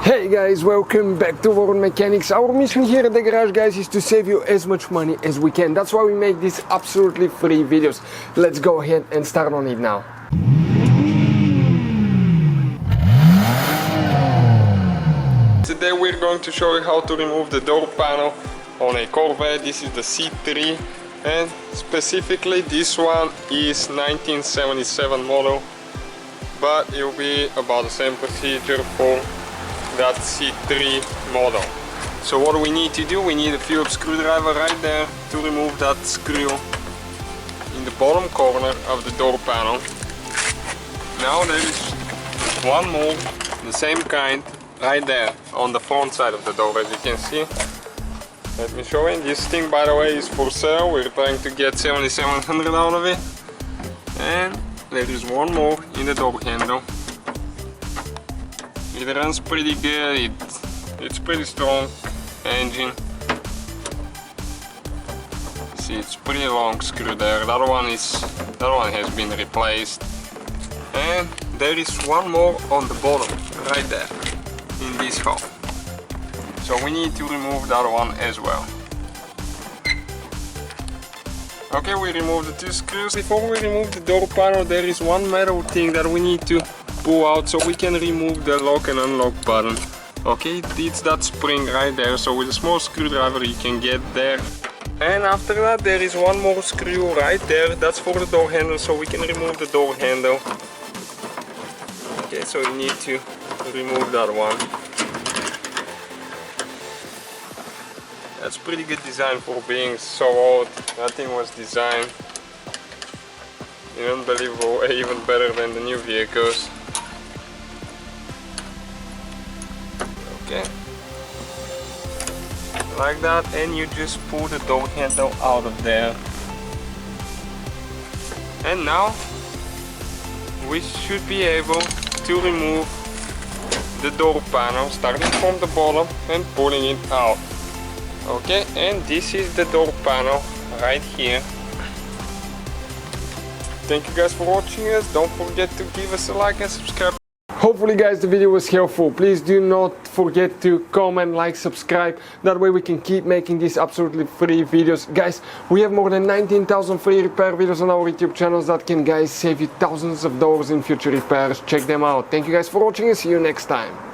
Hey guys, welcome back to World Mechanics. Our mission here at the garage, guys, is to save you as much money as we can. That's why we make these absolutely free videos. Let's go ahead and start on it now. Today we're going to show you how to remove the door panel on a Corvette. This is the C3, and specifically this one is 1977 model, but it will be about the same procedure for that C3 model. So what do we need to do? We need a Phillips screwdriver right there to remove that screw in the bottom corner of the door panel. Now there is one more, the same kind, right there on the front side of the door, as you can see. Let me show you. This thing, by the way, is for sale. We're trying to get 7,700 out of it. And there is one more in the door handle. It runs pretty good, it's pretty strong engine. See, it's pretty long screw there. That one has been replaced. And there is one more on the bottom, right there, in this hole. So we need to remove that one as well. Okay, we removed the two screws. Before we remove the door panel, there is one metal thing that we need to pull out so we can remove the lock and unlock button. Okay, it's that spring right there, so with a small screwdriver you can get there. And after that there is one more screw right there, that's for the door handle, so we can remove the door handle. Okay, so you need to remove that one. That's pretty good design for being so old. That thing was designed in an unbelievable way, even better than the new vehicles. Okay, like that, and you just pull the door handle out of there. And now we should be able to remove the door panel, starting from the bottom and pulling it out. Okay, and this is the door panel right here. Thank you guys for watching us. Don't forget to give us a like and subscribe. Hopefully guys the video was helpful. Please do not forget to comment, like, subscribe. That way we can keep making these absolutely free videos. Guys, we have more than 19,000 free repair videos on our YouTube channels that can, guys, save you thousands of dollars in future repairs. Check them out. Thank you guys for watching and see you next time.